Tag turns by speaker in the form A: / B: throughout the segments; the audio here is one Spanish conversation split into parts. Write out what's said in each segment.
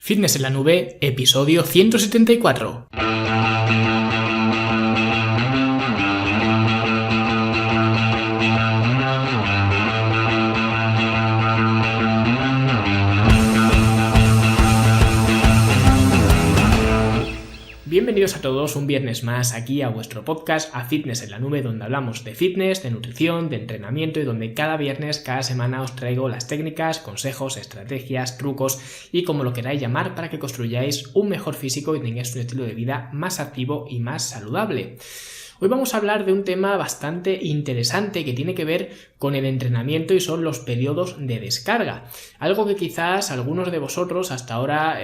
A: Fitness en la Nube, episodio 174. Bienvenidos a todos un viernes más aquí a vuestro podcast, a Fitness en la Nube, donde hablamos de fitness, de nutrición, de entrenamiento y donde cada viernes, cada semana os traigo las técnicas, consejos, estrategias, trucos y como lo queráis llamar para que construyáis un mejor físico y tengáis un estilo de vida más activo y más saludable. Hoy vamos a hablar de un tema bastante interesante que tiene que ver con el entrenamiento y son los periodos de descarga. Algo que quizás algunos de vosotros hasta ahora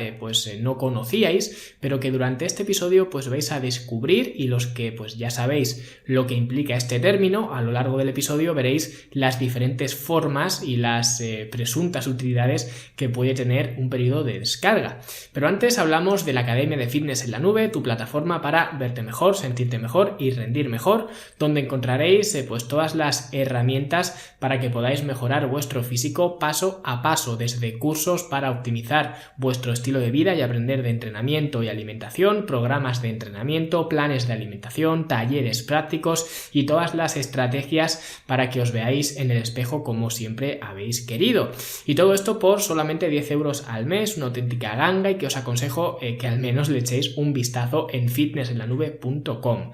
A: no conocíais, pero que durante este episodio vais a descubrir, y los que ya sabéis lo que implica este término, a lo largo del episodio veréis las diferentes formas y las presuntas utilidades que puede tener un periodo de descarga. Pero antes hablamos de la Academia de Fitness en la Nube, tu plataforma para verte mejor, sentirte mejor y rendir mejor, donde encontraréis todas las herramientas para que podáis mejorar vuestro físico paso a paso, desde cursos para optimizar vuestro estilo de vida y aprender de entrenamiento y alimentación, programas de entrenamiento, planes de alimentación, talleres prácticos y todas las estrategias para que os veáis en el espejo como siempre habéis querido. Y todo esto por solamente 10 euros al mes, una auténtica ganga, y que os aconsejo que al menos le echéis un vistazo en fitnessenlanube.com.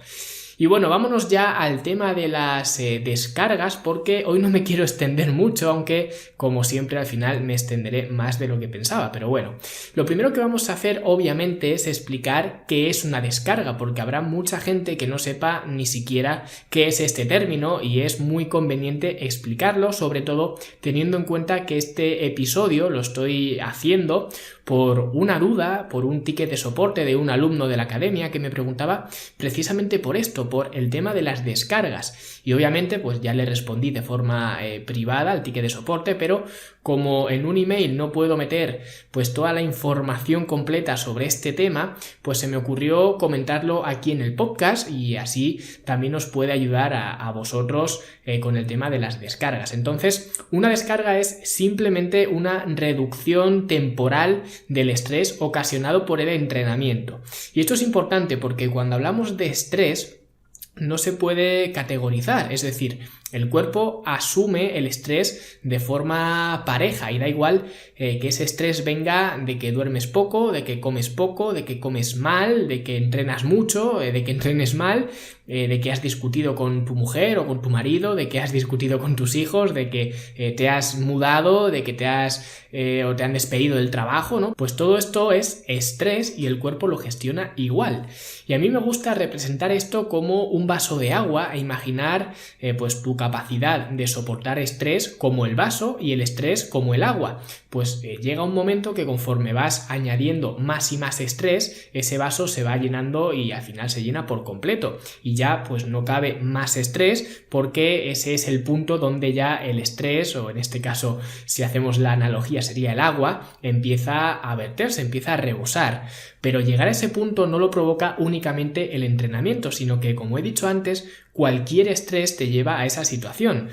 A: Y bueno, vámonos ya al tema de las descargas, porque hoy no me quiero extender mucho, aunque como siempre al final me extenderé más de lo que pensaba. Pero bueno, lo primero que vamos a hacer obviamente es explicar qué es una descarga, porque habrá mucha gente que no sepa ni siquiera qué es este término y es muy conveniente explicarlo, sobre todo teniendo en cuenta que este episodio lo estoy haciendo por una duda, por un ticket de soporte de un alumno de la academia que me preguntaba precisamente por esto, por el tema de las descargas. Y obviamente ya le respondí de forma privada al ticket de soporte, pero como en un email no puedo meter toda la información completa sobre este tema, se me ocurrió comentarlo aquí en el podcast y así también os puede ayudar a vosotros con el tema de las descargas. Entonces, una descarga es simplemente una reducción temporal del estrés ocasionado por el entrenamiento. Y esto es importante porque cuando hablamos de estrés no se puede categorizar, es decir, el cuerpo asume el estrés de forma pareja y da igual que ese estrés venga de que duermes poco, de que comes mal, de que entrenas mucho, de que entrenes mal, de que has discutido con tu mujer o con tu marido, de que has discutido con tus hijos, de que te has mudado, de que te han despedido del trabajo, ¿no? Pues todo esto es estrés y el cuerpo lo gestiona igual. Y a mí me gusta representar esto como un vaso de agua e imaginar tu capacidad de soportar estrés como el vaso y el estrés como el agua. Llega un momento que conforme vas añadiendo más y más estrés, ese vaso se va llenando y al final se llena por completo. Y ya no cabe más estrés porque ese es el punto donde ya el estrés, o en este caso si hacemos la analogía sería el agua, empieza a verterse, empieza a rebosar. Pero llegar a ese punto no lo provoca únicamente el entrenamiento, sino que, como he dicho antes, cualquier estrés te lleva a esa situación.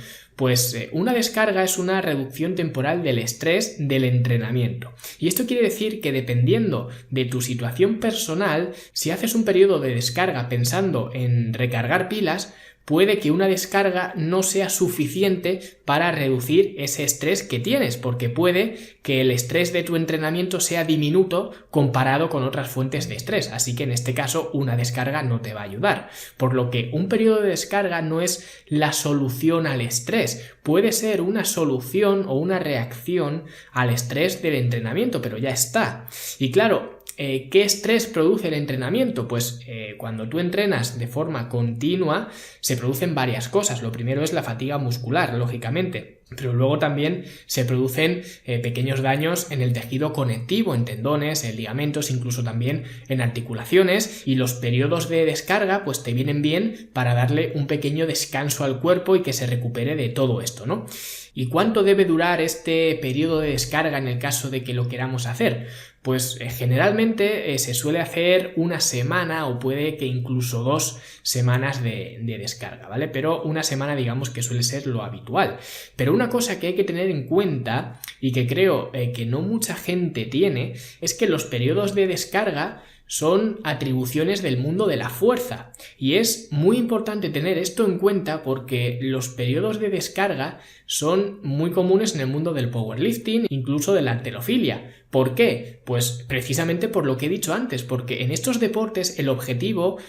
A: Una descarga es una reducción temporal del estrés del entrenamiento. Y esto quiere decir que dependiendo de tu situación personal, si haces un periodo de descarga pensando en recargar pilas, puede que una descarga no sea suficiente para reducir ese estrés que tienes, porque puede que el estrés de tu entrenamiento sea diminuto comparado con otras fuentes de estrés, así que en este caso una descarga no te va a ayudar. Por lo que un periodo de descarga no es la solución al estrés, puede ser una solución o una reacción al estrés del entrenamiento, pero ya está. Y claro, ¿qué estrés produce el entrenamiento? Cuando tú entrenas de forma continua se producen varias cosas. Lo primero es la fatiga muscular, lógicamente, pero luego también se producen pequeños daños en el tejido conectivo, en tendones, en ligamentos, incluso también en articulaciones, y los periodos de descarga te vienen bien para darle un pequeño descanso al cuerpo y que se recupere de todo esto, ¿no? ¿Y cuánto debe durar este periodo de descarga en el caso de que lo queramos hacer? Generalmente se suele hacer una semana o puede que incluso 2 semanas de descarga, ¿vale? Pero una semana digamos que suele ser lo habitual. Pero una una cosa que hay que tener en cuenta y que creo que no mucha gente tiene es que los periodos de descarga son atribuciones del mundo de la fuerza, y es muy importante tener esto en cuenta porque los periodos de descarga son muy comunes en el mundo del powerlifting, incluso de la halterofilia. ¿Por qué? Pues precisamente por lo que he dicho antes, porque en estos deportes el objetivo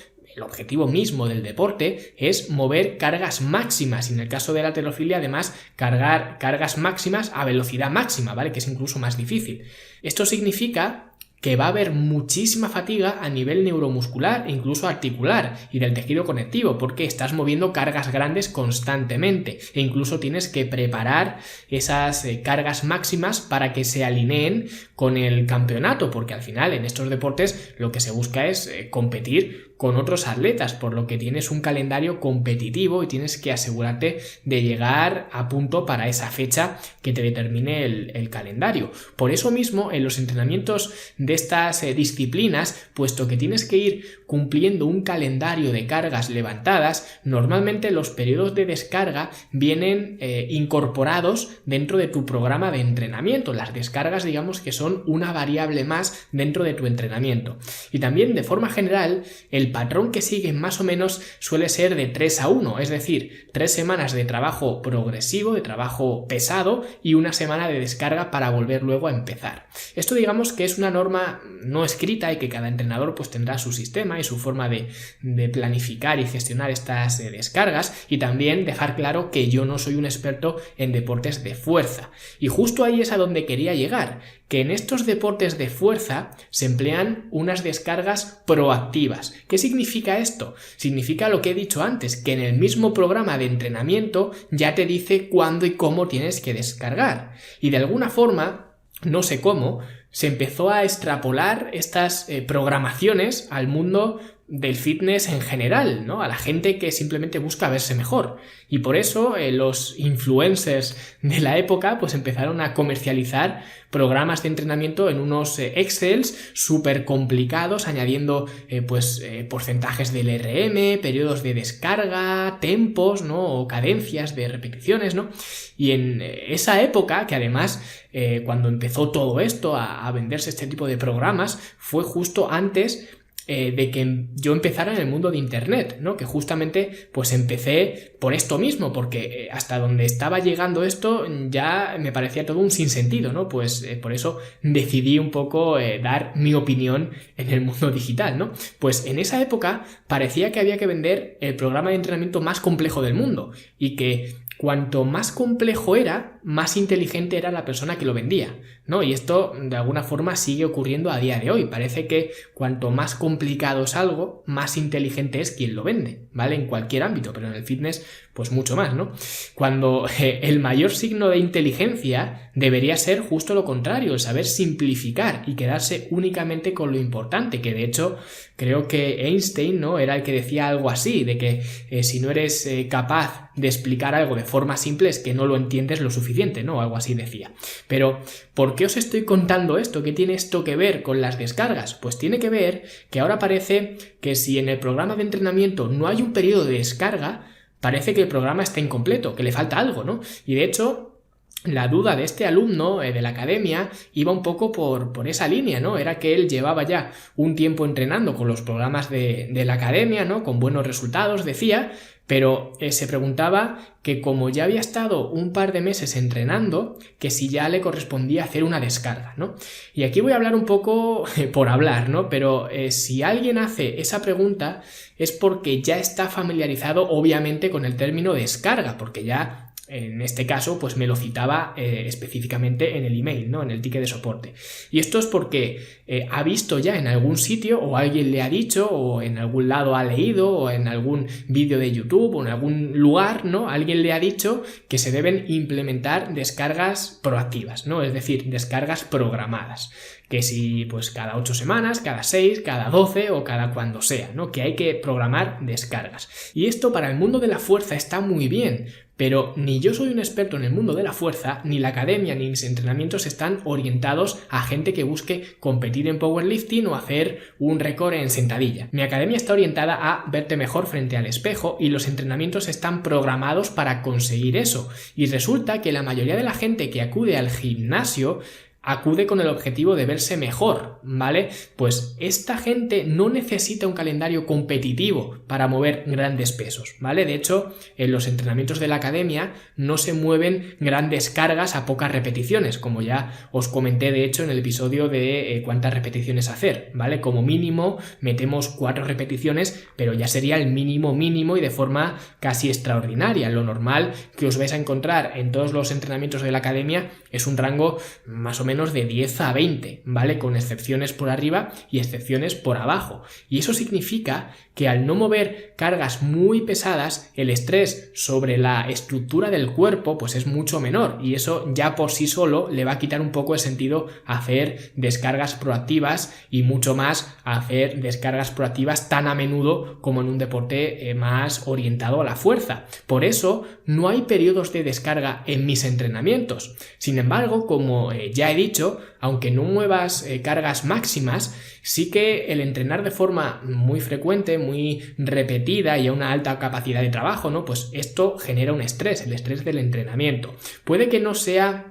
A: mismo del deporte es mover cargas máximas, y en el caso de la halterofilia además cargar cargas máximas a velocidad máxima, ¿vale? Que es incluso más difícil. Esto significa que va a haber muchísima fatiga a nivel neuromuscular e incluso articular y del tejido conectivo, porque estás moviendo cargas grandes constantemente e incluso tienes que preparar esas cargas máximas para que se alineen con el campeonato, porque al final en estos deportes lo que se busca es competir con otros atletas, por lo que tienes un calendario competitivo y tienes que asegurarte de llegar a punto para esa fecha que te determine el calendario. Por eso mismo, en los entrenamientos de estas disciplinas, puesto que tienes que ir cumpliendo un calendario de cargas levantadas, normalmente los periodos de descarga vienen incorporados dentro de tu programa de entrenamiento. Las descargas, digamos que son una variable más dentro de tu entrenamiento. Y también, de forma general, el patrón que siguen más o menos suele ser de 3-1, es decir, 3 semanas de trabajo progresivo, de trabajo pesado y una semana de descarga para volver luego a empezar. Esto digamos que es una norma no escrita y que cada entrenador pues tendrá su sistema y su forma de planificar y gestionar estas descargas, y también dejar claro que yo no soy un experto en deportes de fuerza. Y justo ahí es a donde quería llegar, que en estos deportes de fuerza se emplean unas descargas proactivas. ¿Qué significa esto? Significa lo que he dicho antes, que en el mismo programa de entrenamiento ya te dice cuándo y cómo tienes que descargar. Y de alguna forma, no sé cómo, se empezó a extrapolar estas programaciones al mundo del fitness en general, ¿no? A la gente que simplemente busca verse mejor. Y por eso los influencers de la época pues empezaron a comercializar programas de entrenamiento en unos Excels súper complicados, añadiendo porcentajes del RM, periodos de descarga, tempos, ¿no? O cadencias de repeticiones, ¿no? Y en esa época, que además cuando empezó todo esto a venderse este tipo de programas, fue justo antes de que yo empezara en el mundo de internet, ¿no? Que justamente pues empecé por esto mismo, porque hasta donde estaba llegando esto ya me parecía todo un sinsentido, ¿no? Pues por eso decidí un poco dar mi opinión en el mundo digital, ¿no? Pues en esa época parecía que había que vender el programa de entrenamiento más complejo del mundo, y que cuanto más complejo era, más inteligente era la persona que lo vendía, ¿no? Y esto de alguna forma sigue ocurriendo a día de hoy. Parece que cuanto más complicado es algo, más inteligente es quien lo vende, ¿vale? En cualquier ámbito, pero en el fitness pues mucho más, ¿no? Cuando el mayor signo de inteligencia debería ser justo lo contrario, el saber simplificar y quedarse únicamente con lo importante, que de hecho creo que Einstein, ¿no? Era el que decía algo así, de que si no eres capaz de explicar algo de forma simple es que no lo entiendes lo suficiente, ¿no? Algo así decía. Pero ¿por qué os estoy contando esto? ¿Qué tiene esto que ver con las descargas? Pues tiene que ver que ahora parece que si en el programa de entrenamiento no hay un periodo de descarga, parece que el programa está incompleto, que le falta algo, ¿no? Y de hecho, la duda de este alumno de la academia iba un poco por esa línea, ¿no? Era que él llevaba ya un tiempo entrenando con los programas de la academia, ¿no? Con buenos resultados, decía, pero se preguntaba que como ya había estado un par de meses entrenando, que si ya le correspondía hacer una descarga, ¿no? Y aquí voy a hablar un poco por hablar, ¿no? Pero si alguien hace esa pregunta es porque ya está familiarizado obviamente con el término descarga, porque ya en este caso pues me lo citaba específicamente en el email, ¿no? En el ticket de soporte. Y esto es porque ha visto ya en algún sitio, o alguien le ha dicho, o en algún lado ha leído, o en algún vídeo de YouTube, o en algún lugar, ¿no? Alguien le ha dicho que se deben implementar descargas proactivas, ¿no? Es decir, descargas programadas. Que si pues cada 8 semanas, cada 6, cada 12 o cada cuando sea, ¿no? Que hay que programar descargas. Y esto para el mundo de la fuerza está muy bien, Pero ni yo soy un experto en el mundo de la fuerza, ni la academia ni mis entrenamientos están orientados a gente que busque competir en powerlifting o hacer un récord en sentadilla. Mi academia está orientada a verte mejor frente al espejo y los entrenamientos están programados para conseguir eso. Y resulta que la mayoría de la gente que acude al gimnasio acude con el objetivo de verse mejor, ¿vale? Pues esta gente no necesita un calendario competitivo para mover grandes pesos, ¿vale? De hecho, en los entrenamientos de la academia no se mueven grandes cargas a pocas repeticiones, como ya os comenté de hecho en el episodio de cuántas repeticiones hacer, ¿vale? Como mínimo metemos 4 repeticiones, pero ya sería el mínimo y de forma casi extraordinaria. Lo normal que os vais a encontrar en todos los entrenamientos de la academia es un rango más o menos de 10 a 20, ¿vale? Con excepciones por arriba y excepciones por abajo. Y eso significa que al no mover cargas muy pesadas, el estrés sobre la estructura del cuerpo pues es mucho menor, y eso ya por sí solo le va a quitar un poco el sentido a hacer descargas proactivas y mucho más a hacer descargas proactivas tan a menudo como en un deporte más orientado a la fuerza. Por eso no hay periodos de descarga en mis entrenamientos. Sin embargo, como ya he dicho, aunque no muevas cargas máximas, sí que el entrenar de forma muy frecuente, muy repetida y a una alta capacidad de trabajo, ¿no? Pues esto genera un estrés, el estrés del entrenamiento. Puede que no sea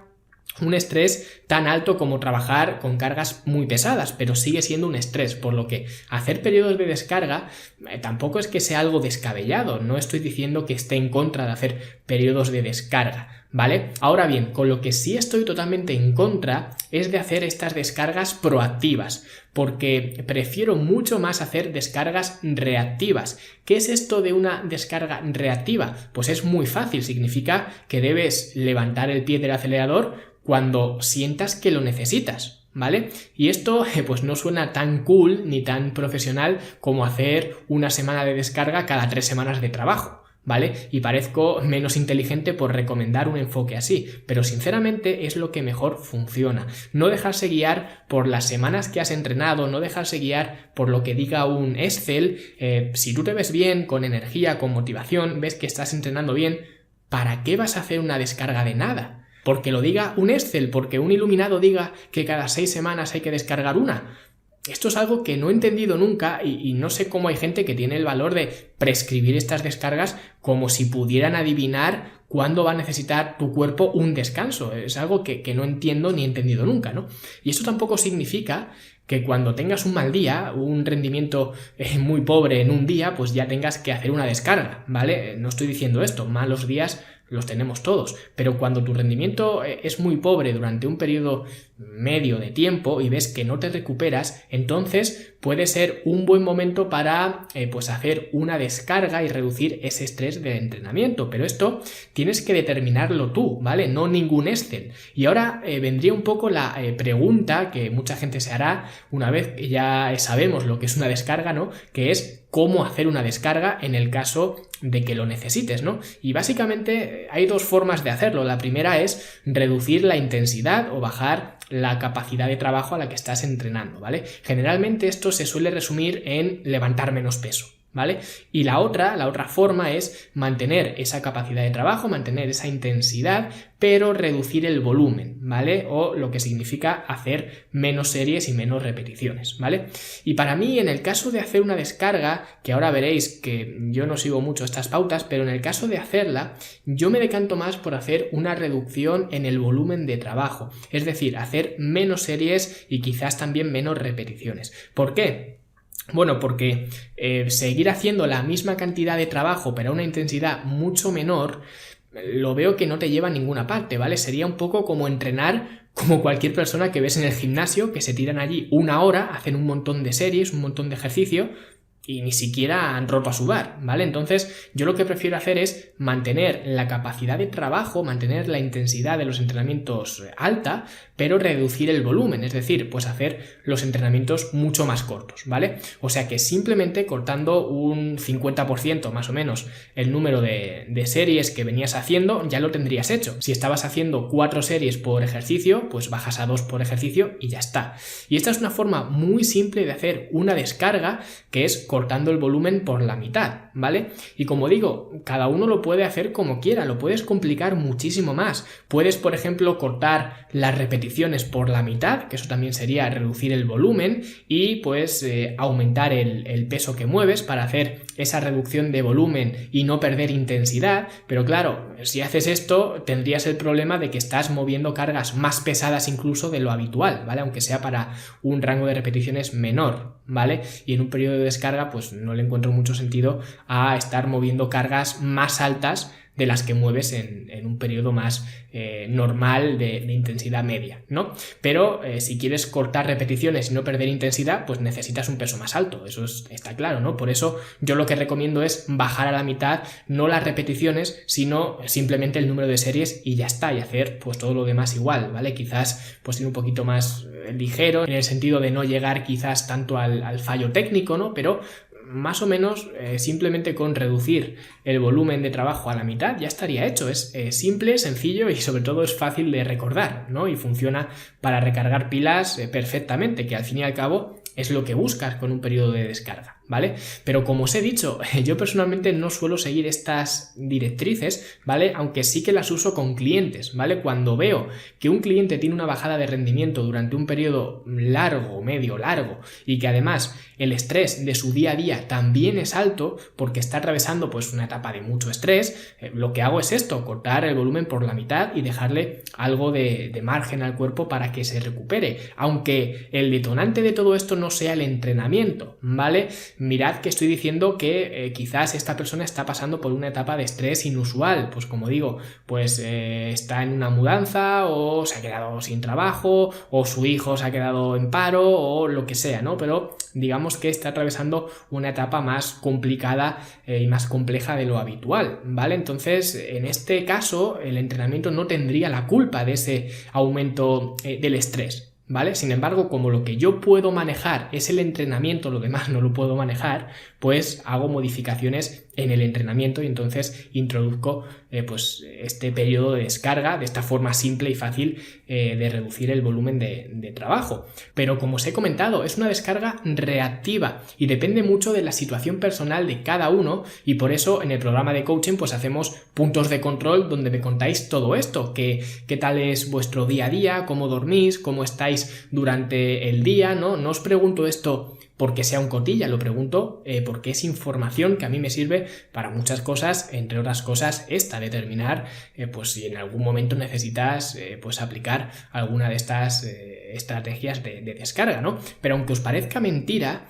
A: un estrés tan alto como trabajar con cargas muy pesadas, pero sigue siendo un estrés, por lo que hacer periodos de descarga tampoco es que sea algo descabellado. No estoy diciendo que esté en contra de hacer periodos de descarga, ¿vale? Ahora bien, con lo que sí estoy totalmente en contra es de hacer estas descargas proactivas, porque prefiero mucho más hacer descargas reactivas. ¿Qué es esto de una descarga reactiva? Pues es muy fácil, significa que debes levantar el pie del acelerador cuando sientas que lo necesitas, ¿vale? Y esto pues no suena tan cool ni tan profesional como hacer una semana de descarga cada 3 semanas de trabajo, ¿vale? Y parezco menos inteligente por recomendar un enfoque así, pero sinceramente es lo que mejor funciona. No dejarse guiar por las semanas que has entrenado, no dejarse guiar por lo que diga un Excel. Si tú te ves bien, con energía, con motivación, ves que estás entrenando bien, ¿para qué vas a hacer una descarga de nada? Porque lo diga un Excel, porque un iluminado diga que cada 6 semanas hay que descargar una. Esto es algo que no he entendido nunca y no sé cómo hay gente que tiene el valor de prescribir estas descargas como si pudieran adivinar cuándo va a necesitar tu cuerpo un descanso. Es algo que no entiendo ni he entendido nunca, ¿no? Y eso tampoco significa que cuando tengas un mal día, un rendimiento muy pobre en un día, pues ya tengas que hacer una descarga, ¿vale? No estoy diciendo esto, malos días los tenemos todos, pero cuando tu rendimiento es muy pobre durante un periodo medio de tiempo y ves que no te recuperas, entonces puede ser un buen momento para pues hacer una descarga y reducir ese estrés del entrenamiento, pero esto tienes que determinarlo tú, ¿vale? No ningún Excel. Y ahora vendría un poco la pregunta que mucha gente se hará una vez que ya sabemos lo que es una descarga, ¿no? Que es cómo hacer una descarga en el caso de que lo necesites, ¿no? Y básicamente hay 2 formas de hacerlo. La primera es reducir la intensidad o bajar la capacidad de trabajo a la que estás entrenando, ¿vale? Generalmente esto se suele resumir en levantar menos peso, ¿vale? Y la otra forma es mantener esa capacidad de trabajo, mantener esa intensidad, pero reducir el volumen, ¿vale? O lo que significa hacer menos series y menos repeticiones, ¿vale? Y para mí, en el caso de hacer una descarga, que ahora veréis que yo no sigo mucho estas pautas, pero en el caso de hacerla, yo me decanto más por hacer una reducción en el volumen de trabajo, es decir, hacer menos series y quizás también menos repeticiones. ¿Por qué? Bueno, porque seguir haciendo la misma cantidad de trabajo pero a una intensidad mucho menor, lo veo que no te lleva a ninguna parte, ¿vale? Sería un poco como entrenar como cualquier persona que ves en el gimnasio, que se tiran allí 1 hora, hacen un montón de series, un montón de ejercicio y ni siquiera han roto a sudar, ¿vale? Entonces yo lo que prefiero hacer es mantener la capacidad de trabajo, mantener la intensidad de los entrenamientos alta, pero reducir el volumen, es decir, pues hacer los entrenamientos mucho más cortos, ¿vale? O sea que simplemente cortando un 50% más o menos el número de series que venías haciendo, ya lo tendrías hecho. Si estabas haciendo 4 series por ejercicio, pues bajas a 2 por ejercicio y ya está. Y esta es una forma muy simple de hacer una descarga, que es cortando el volumen por la mitad, ¿vale? Y como digo, cada uno lo puede hacer como quiera, lo puedes complicar muchísimo más. Puedes, por ejemplo, cortar las repeticiones por la mitad, que eso también sería reducir el volumen, y pues aumentar el peso que mueves para hacer esa reducción de volumen y no perder intensidad. Pero claro, si haces esto tendrías el problema de que estás moviendo cargas más pesadas incluso de lo habitual, ¿vale? Aunque sea para un rango de repeticiones menor, ¿vale? Y en un periodo de descarga pues no le encuentro mucho sentido a estar moviendo cargas más altas de las que mueves en un periodo más normal de intensidad media, ¿no? Pero si quieres cortar repeticiones y no perder intensidad, pues necesitas un peso más alto, eso está claro, ¿no? Por eso yo lo que recomiendo es bajar a la mitad no las repeticiones, sino simplemente el número de series y ya está, y hacer pues todo lo demás igual, ¿vale? Quizás pues ir un poquito más ligero en el sentido de no llegar quizás tanto al fallo técnico, ¿no? Pero más o menos simplemente con reducir el volumen de trabajo a la mitad ya estaría hecho. Es simple, sencillo y sobre todo es fácil de recordar, ¿no? Y funciona para recargar pilas perfectamente, que al fin y al cabo es lo que buscas con un periodo de descarga, ¿vale? Pero como os he dicho, yo personalmente no suelo seguir estas directrices, ¿vale? Aunque sí que las uso con clientes, ¿vale? Cuando veo que un cliente tiene una bajada de rendimiento durante un periodo largo, medio largo, y que además el estrés de su día a día también es alto porque está atravesando pues una etapa de mucho estrés, lo que hago es esto, cortar el volumen por la mitad y dejarle algo de margen al cuerpo para que se recupere, aunque el detonante de todo esto no sea el entrenamiento, ¿vale? Mirad que estoy diciendo que quizás esta persona está pasando por una etapa de estrés inusual, pues como digo, pues está en una mudanza o se ha quedado sin trabajo o su hijo se ha quedado en paro o lo que sea, ¿no? Pero digamos que está atravesando una etapa más complicada y más compleja de lo habitual, ¿vale? Entonces, en este caso, el entrenamiento no tendría la culpa de ese aumento del estrés, ¿vale? Sin embargo, como lo que yo puedo manejar es el entrenamiento, lo demás no lo puedo manejar, pues hago modificaciones en el entrenamiento y entonces introduzco pues este periodo de descarga de esta forma simple y fácil de reducir el volumen de trabajo. Pero como os he comentado, es una descarga reactiva y depende mucho de la situación personal de cada uno, y por eso en el programa de coaching pues hacemos puntos de control donde me contáis todo esto, qué tal es vuestro día a día, cómo dormís, cómo estáis durante el día, ¿no? No os pregunto esto porque sea un cotilla, lo pregunto porque es información que a mí me sirve para muchas cosas, entre otras cosas esta, determinar pues si en algún momento necesitas pues aplicar alguna de estas estrategias de descarga, ¿no? Pero aunque os parezca mentira,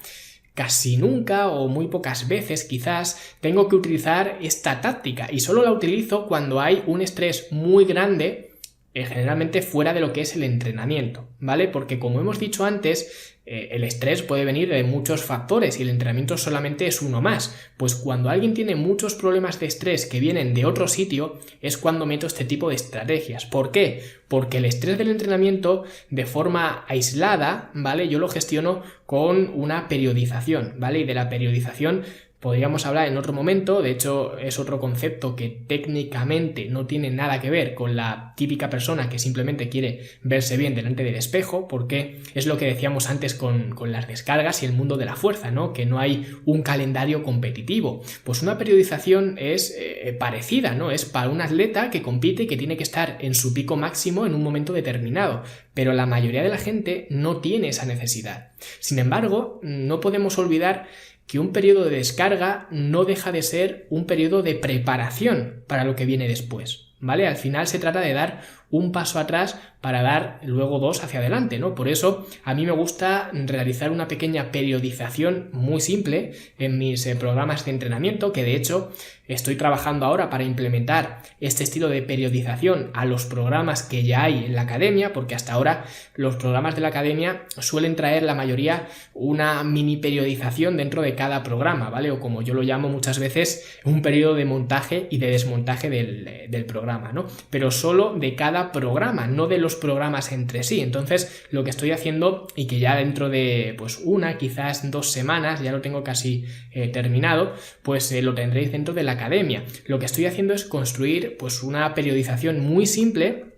A: casi nunca o muy pocas veces quizás tengo que utilizar esta táctica, y solo la utilizo cuando hay un estrés muy grande, generalmente fuera de lo que es el entrenamiento, ¿vale? Porque como hemos dicho antes, el estrés puede venir de muchos factores y el entrenamiento solamente es uno más. Pues cuando alguien tiene muchos problemas de estrés que vienen de otro sitio, es cuando meto este tipo de estrategias. ¿Por qué? Porque el estrés del entrenamiento de forma aislada, ¿vale? Yo lo gestiono con una periodización, ¿vale? Y de la periodización podríamos hablar en otro momento. De hecho es otro concepto que técnicamente no tiene nada que ver con la típica persona que simplemente quiere verse bien delante del espejo, porque es lo que decíamos antes con las descargas y el mundo de la fuerza, ¿no? Que no hay un calendario competitivo. Pues una periodización es parecida, ¿no? Es para un atleta que compite y que tiene que estar en su pico máximo en un momento determinado, pero la mayoría de la gente no tiene esa necesidad. Sin embargo, no podemos olvidar que un periodo de descarga no deja de ser un periodo de preparación para lo que viene después, ¿vale? Al final se trata de dar un paso atrás para dar luego dos hacia adelante, ¿no? Por eso a mí me gusta realizar una pequeña periodización muy simple en mis programas de entrenamiento, que de hecho estoy trabajando ahora para implementar este estilo de periodización a los programas que ya hay en la academia, porque hasta ahora los programas de la academia suelen traer la mayoría una mini periodización dentro de cada programa, ¿vale? O como yo lo llamo muchas veces, un periodo de montaje y de desmontaje del programa, ¿no? Pero solo de cada cada programa, no de los programas entre sí. Entonces, lo que estoy haciendo, y que ya dentro de pues una, quizás 2 semanas, ya lo tengo casi terminado, pues lo tendréis dentro de la academia. Lo que estoy haciendo es construir pues una periodización muy simple.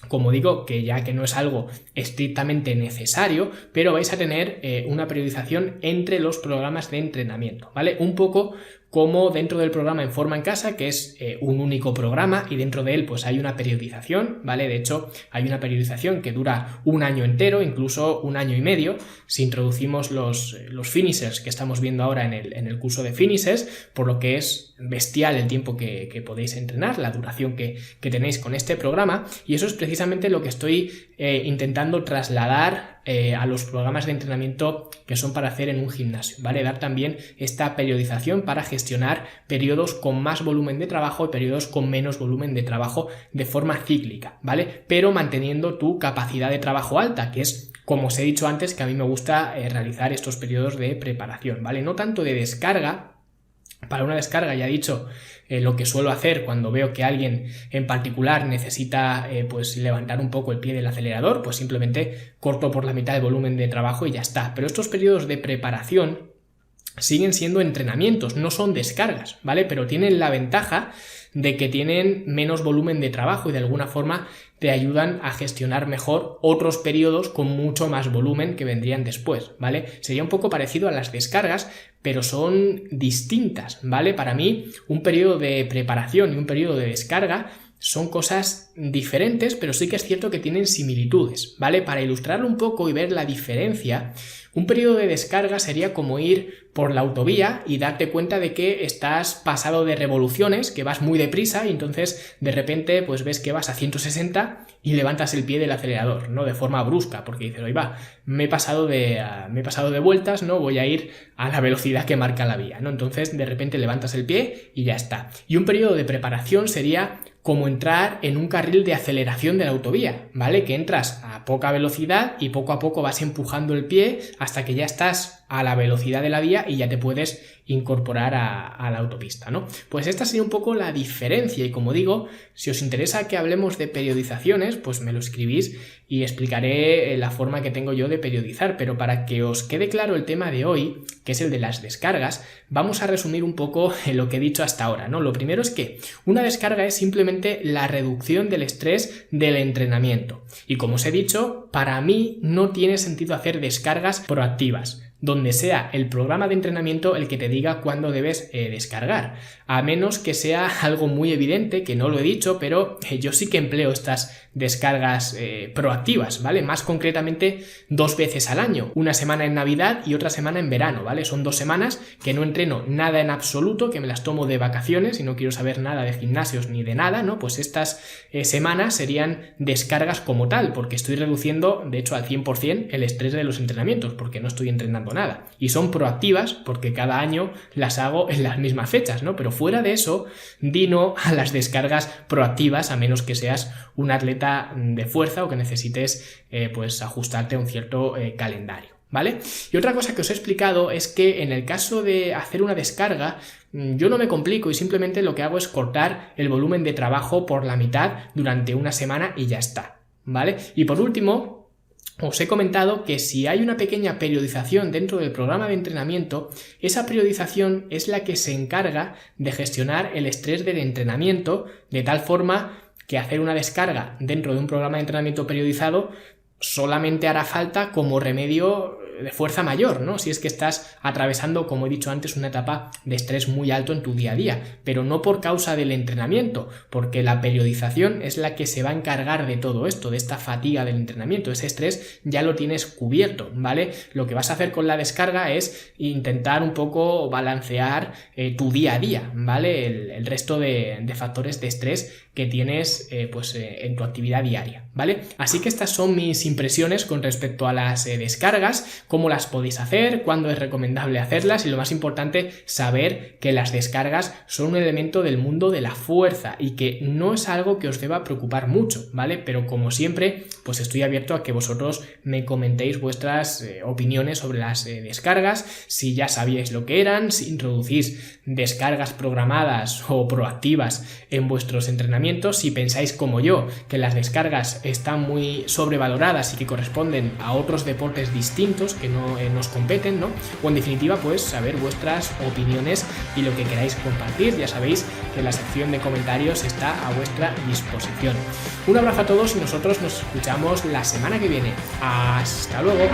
A: Como digo, que ya que no es algo estrictamente necesario, pero vais a tener una periodización entre los programas de entrenamiento, ¿vale? Un poco como dentro del programa En Forma en Casa, que es un único programa, y dentro de él pues hay una periodización, ¿vale? De hecho, hay una periodización que dura 1 año entero, incluso 1 año y medio, si introducimos los finishers que estamos viendo ahora en el curso de finishers, por lo que es bestial el tiempo que podéis entrenar, la duración que tenéis con este programa, y eso es precisamente lo que estoy intentando trasladar a los programas de entrenamiento que son para hacer en un gimnasio, ¿vale? Dar también esta periodización para gestionar periodos con más volumen de trabajo y periodos con menos volumen de trabajo de forma cíclica, ¿vale? Pero manteniendo tu capacidad de trabajo alta, que es, como os he dicho antes, que a mí me gusta realizar estos periodos de preparación, ¿vale? No tanto de descarga. Para una descarga ya he dicho lo que suelo hacer cuando veo que alguien en particular necesita pues levantar un poco el pie del acelerador, pues simplemente corto por la mitad el volumen de trabajo y ya está. Pero estos periodos de preparación siguen siendo entrenamientos, no son descargas, ¿vale? Pero tienen la ventaja de que tienen menos volumen de trabajo y de alguna forma te ayudan a gestionar mejor otros periodos con mucho más volumen que vendrían después, ¿vale? Sería un poco parecido a las descargas, pero son distintas, ¿vale? Para mí, un periodo de preparación y un periodo de descarga son cosas diferentes, pero sí que es cierto que tienen similitudes, ¿vale? Para ilustrarlo un poco y ver la diferencia, un periodo de descarga sería como ir por la autovía y darte cuenta de que estás pasado de revoluciones, que vas muy deprisa y entonces de repente pues ves que vas a 160 y levantas el pie del acelerador, ¿no? De forma brusca, porque dices, oye, va, me he pasado de vueltas, ¿no? Voy a ir a la velocidad que marca la vía, ¿no? Entonces de repente levantas el pie y ya está. Y un periodo de preparación sería como entrar en un carril de aceleración de la autovía, ¿vale? Que entras a poca velocidad y poco a poco vas empujando el pie hasta que ya estás a la velocidad de la vía y ya te puedes incorporar a la autopista, ¿no? Pues esta sería un poco la diferencia y como digo, si os interesa que hablemos de periodizaciones, pues me lo escribís y explicaré la forma que tengo yo de periodizar, pero para que os quede claro el tema de hoy, que es el de las descargas, vamos a resumir un poco lo que he dicho hasta ahora, ¿no? Lo primero es que una descarga es simplemente la reducción del estrés del entrenamiento y como os he dicho, para mí no tiene sentido hacer descargas proactivas, donde sea el programa de entrenamiento el que te diga cuándo debes descargar, a menos que sea algo muy evidente, que no lo he dicho, pero yo sí que empleo estas descargas proactivas, ¿vale? Más concretamente 2 veces al año, una semana en Navidad y otra semana en verano, ¿vale? Son 2 semanas que no entreno nada en absoluto, que me las tomo de vacaciones y no quiero saber nada de gimnasios ni de nada, ¿no? Pues estas semanas serían descargas como tal, porque estoy reduciendo, de hecho, al 100% el estrés de los entrenamientos, porque no estoy entrenando nada. Y son proactivas porque cada año las hago en las mismas fechas, ¿no? Pero fuera de eso, di no a las descargas proactivas, a menos que seas un atleta de fuerza o que necesites pues ajustarte a un cierto calendario, ¿vale? Y otra cosa que os he explicado es que en el caso de hacer una descarga, yo no me complico y simplemente lo que hago es cortar el volumen de trabajo por la mitad durante una semana y ya está, ¿vale? Y por último, os he comentado que si hay una pequeña periodización dentro del programa de entrenamiento, esa periodización es la que se encarga de gestionar el estrés del entrenamiento de tal forma que hacer una descarga dentro de un programa de entrenamiento periodizado solamente hará falta como remedio de fuerza mayor, ¿no? Si es que estás atravesando, como he dicho antes, una etapa de estrés muy alto en tu día a día, pero no por causa del entrenamiento, porque la periodización es la que se va a encargar de todo esto, de esta fatiga del entrenamiento. Ese estrés ya lo tienes cubierto, ¿vale? Lo que vas a hacer con la descarga es intentar un poco balancear tu día a día, ¿vale? El resto de factores de estrés que tienes en tu actividad diaria, ¿vale? Así que estas son mis impresiones con respecto a las descargas. cómo las podéis hacer, cuándo es recomendable hacerlas y lo más importante, saber que las descargas son un elemento del mundo de la fuerza y que no es algo que os deba preocupar mucho, ¿vale? Pero como siempre, pues estoy abierto a que vosotros me comentéis vuestras opiniones sobre las descargas, si ya sabíais lo que eran, si introducís descargas programadas o proactivas en vuestros entrenamientos, si pensáis como yo que las descargas están muy sobrevaloradas y que corresponden a otros deportes distintos que no nos competen, ¿no? O en definitiva, pues saber vuestras opiniones y lo que queráis compartir. Ya sabéis que la sección de comentarios está a vuestra disposición. Un abrazo a todos y nosotros nos escuchamos la semana que viene. ¡Hasta luego!